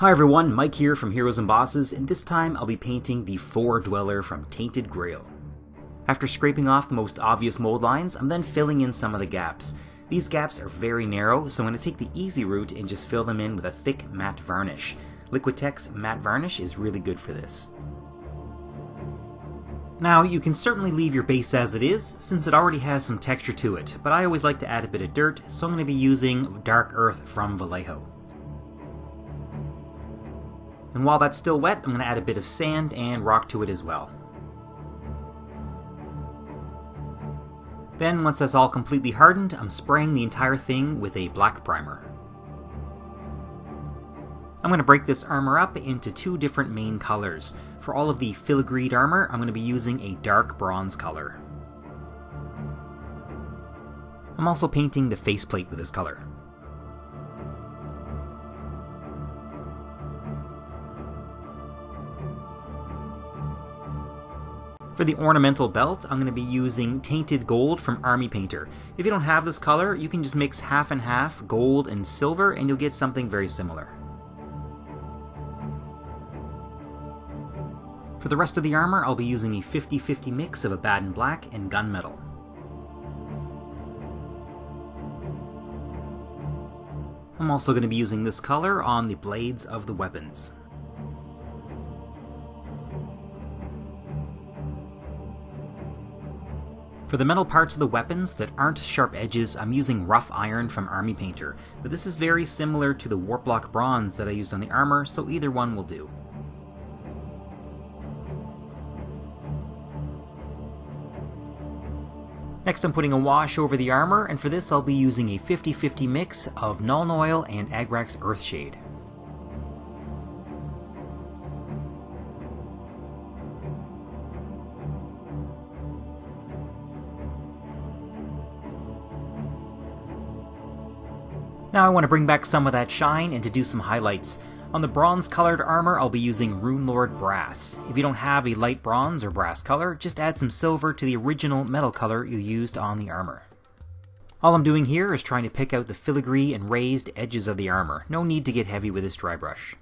Hi everyone, Mike here from Heroes and Bosses, and this time I'll be painting the Fore-Dweller from Tainted Grail. After scraping off the most obvious mold lines, I'm then filling in some of the gaps. These gaps are very narrow, so I'm going to take the easy route and just fill them in with a thick matte varnish. Liquitex matte varnish is really good for this. Now, you can certainly leave your base as it is, since it already has some texture to it, but I always like to add a bit of dirt, so I'm going to be using Dark Earth from Vallejo. And while that's still wet, I'm going to add a bit of sand and rock to it as well. Then, once that's all completely hardened, I'm spraying the entire thing with a black primer. I'm going to break this armor up into two different main colors. For all of the filigreed armor, I'm going to be using a dark bronze color. I'm also painting the faceplate with this color. For the ornamental belt, I'm going to be using Tainted Gold from Army Painter. If you don't have this color, you can just mix half and half gold and silver and you'll get something very similar. For the rest of the armor, I'll be using a 50-50 mix of Abaddon Black and Gunmetal. I'm also going to be using this color on the blades of the weapons. For the metal parts of the weapons that aren't sharp edges, I'm using Rough Iron from Army Painter, but this is very similar to the Warplock bronze that I used on the armor, so either one will do. Next I'm putting a wash over the armor, and for this I'll be using a 50-50 mix of Nuln Oil and Agrax Earthshade. Now I want to bring back some of that shine and to do some highlights. On the bronze colored armor I'll be using Runelord Brass. If you don't have a light bronze or brass color, just add some silver to the original metal color you used on the armor. All I'm doing here is trying to pick out the filigree and raised edges of the armor. No need to get heavy with this dry brush.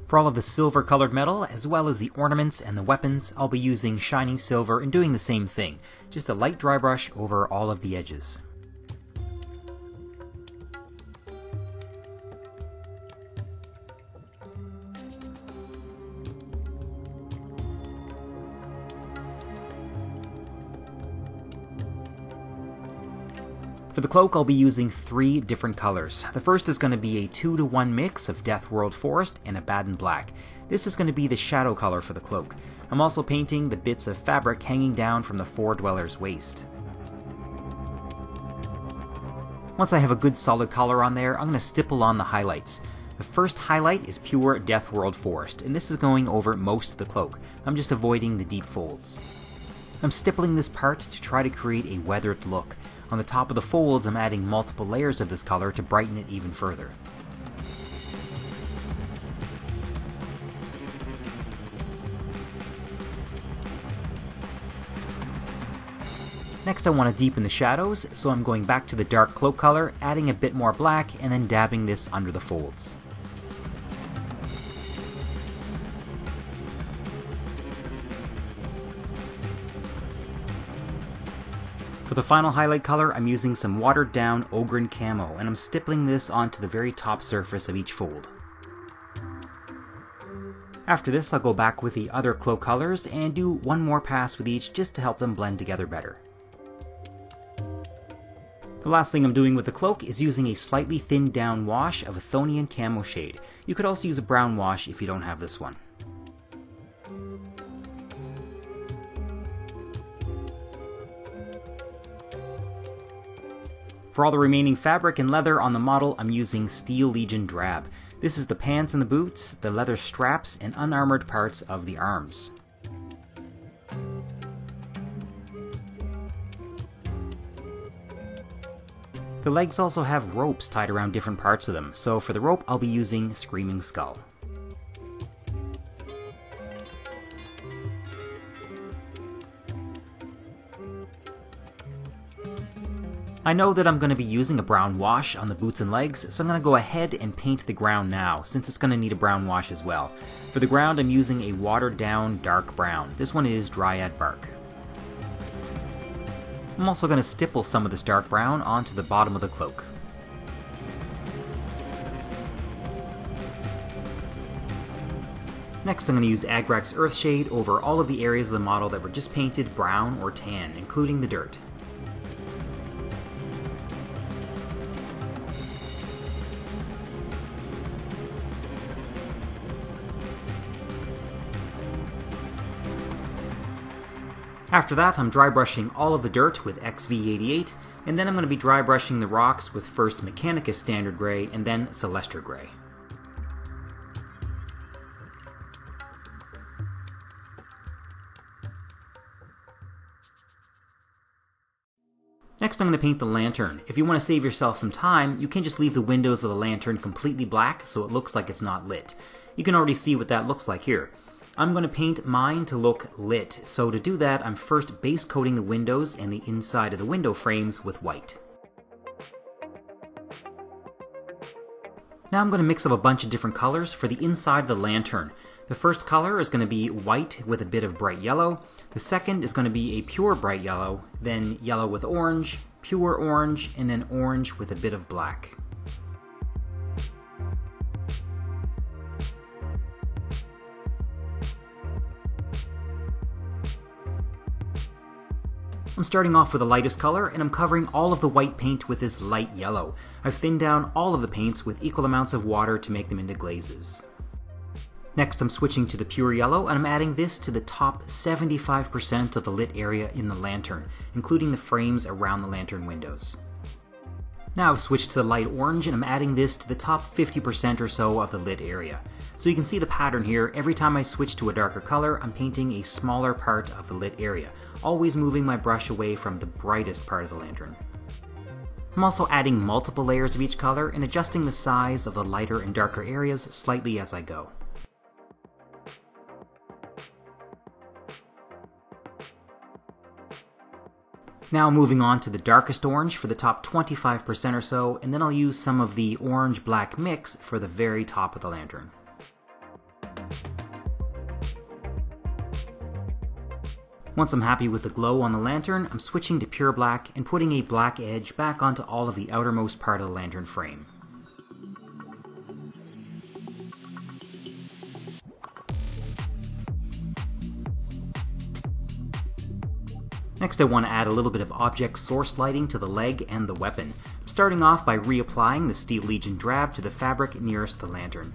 For all of the silver colored metal, as well as the ornaments and the weapons, I'll be using Shining Silver and doing the same thing, just a light dry brush over all of the edges. For the cloak, I'll be using three different colors. The first is going to be a 2-to-1 mix of Deathworld Forest and Abaddon Black. This is going to be the shadow color for the cloak. I'm also painting the bits of fabric hanging down from the Fore-Dweller's waist. Once I have a good solid color on there, I'm going to stipple on the highlights. The first highlight is pure Deathworld Forest, and this is going over most of the cloak. I'm just avoiding the deep folds. I'm stippling this part to try to create a weathered look. On the top of the folds, I'm adding multiple layers of this color to brighten it even further. Next I want to deepen the shadows, so I'm going back to the dark cloak color, adding a bit more black, and then dabbing this under the folds. For the final highlight color, I'm using some watered down Ogryn Camo, and I'm stippling this onto the very top surface of each fold. After this, I'll go back with the other cloak colors and do one more pass with each just to help them blend together better. The last thing I'm doing with the cloak is using a slightly thinned down wash of Athonian Camoshade. You could also use a brown wash if you don't have this one. For all the remaining fabric and leather on the model, I'm using Steel Legion Drab. This is the pants and the boots, the leather straps, and unarmored parts of the arms. The legs also have ropes tied around different parts of them, so for the rope I'll be using Screaming Skull. I know that I'm going to be using a brown wash on the boots and legs, so I'm going to go ahead and paint the ground now, since it's going to need a brown wash as well. For the ground, I'm using a watered down dark brown. This one is Dryad bark. I'm also going to stipple some of this dark brown onto the bottom of the cloak. Next, I'm going to use Agrax Earthshade over all of the areas of the model that were just painted brown or tan, including the dirt. After that, I'm dry brushing all of the dirt with XV88, and then I'm going to be dry brushing the rocks with first Mechanicus Standard Gray and then Celestra Gray. Next, I'm going to paint the lantern. If you want to save yourself some time, you can just leave the windows of the lantern completely black so it looks like it's not lit. You can already see what that looks like here. I'm going to paint mine to look lit, so to do that, I'm first base coating the windows and the inside of the window frames with white. Now I'm going to mix up a bunch of different colors for the inside of the lantern. The first color is going to be white with a bit of bright yellow. The second is going to be a pure bright yellow, then yellow with orange, pure orange, and then orange with a bit of black. I'm starting off with the lightest color, and I'm covering all of the white paint with this light yellow. I've thinned down all of the paints with equal amounts of water to make them into glazes. Next, I'm switching to the pure yellow, and I'm adding this to the top 75% of the lit area in the lantern, including the frames around the lantern windows. Now I've switched to the light orange, and I'm adding this to the top 50% or so of the lit area. So you can see the pattern here. Every time I switch to a darker color, I'm painting a smaller part of the lit area, always moving my brush away from the brightest part of the lantern. I'm also adding multiple layers of each color and adjusting the size of the lighter and darker areas slightly as I go. Now moving on to the darkest orange for the top 25% or so, and then I'll use some of the orange-black mix for the very top of the lantern. Once I'm happy with the glow on the lantern, I'm switching to pure black and putting a black edge back onto all of the outermost part of the lantern frame. Next, I want to add a little bit of object source lighting to the leg and the weapon. I'm starting off by reapplying the Steel Legion Drab to the fabric nearest the lantern.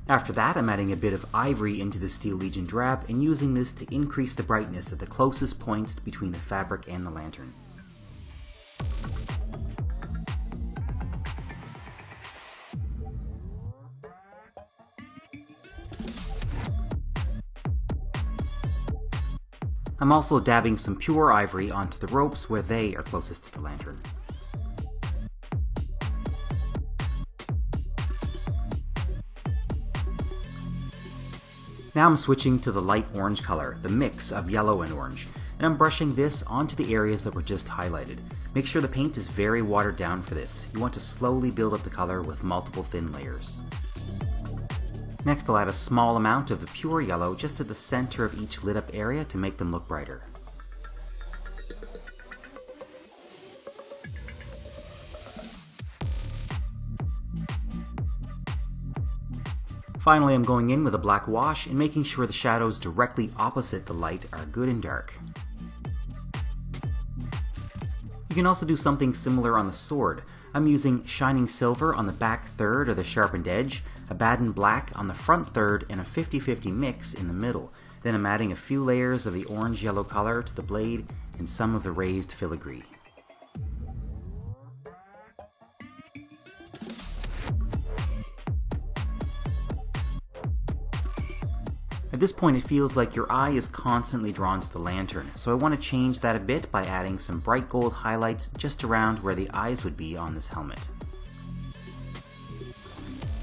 After that, I'm adding a bit of Ivory into the Steel Legion Drab and using this to increase the brightness at the closest points between the fabric and the lantern. I'm also dabbing some pure ivory onto the ropes where they are closest to the lantern. Now I'm switching to the light orange color, the mix of yellow and orange, and I'm brushing this onto the areas that were just highlighted. Make sure the paint is very watered down for this. You want to slowly build up the color with multiple thin layers. Next, I'll add a small amount of the pure yellow just at the center of each lit up area to make them look brighter. Finally, I'm going in with a black wash and making sure the shadows directly opposite the light are good and dark. You can also do something similar on the sword. I'm using Shining Silver on the back third of the sharpened edge, Abaddon Black on the front third, and a 50-50 mix in the middle. Then I'm adding a few layers of the orange-yellow color to the blade and some of the raised filigree. At this point, it feels like your eye is constantly drawn to the lantern, so I want to change that a bit by adding some bright gold highlights just around where the eyes would be on this helmet.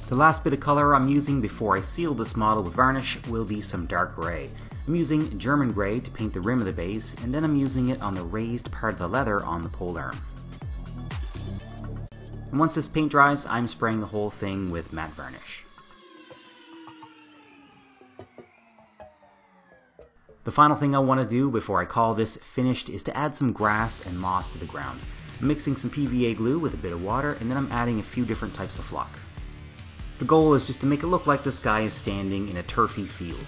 The last bit of color I'm using before I seal this model with varnish will be some dark gray. I'm using German Grey to paint the rim of the base, and then I'm using it on the raised part of the leather on the polearm. And once this paint dries, I'm spraying the whole thing with matte varnish. The final thing I want to do before I call this finished is to add some grass and moss to the ground. I'm mixing some PVA glue with a bit of water, and then I'm adding a few different types of flock. The goal is just to make it look like this guy is standing in a turfy field.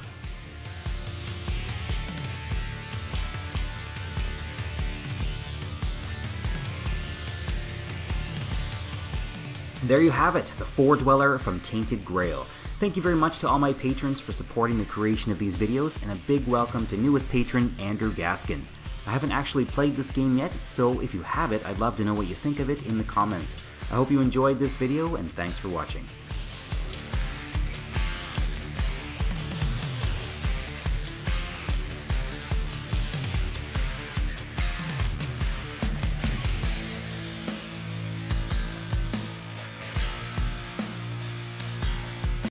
There you have it, the Fore-Dweller from Tainted Grail. Thank you very much to all my patrons for supporting the creation of these videos, and a big welcome to newest patron Andrew Gaskin. I haven't actually played this game yet, so if you have it, I'd love to know what you think of it in the comments. I hope you enjoyed this video, and thanks for watching.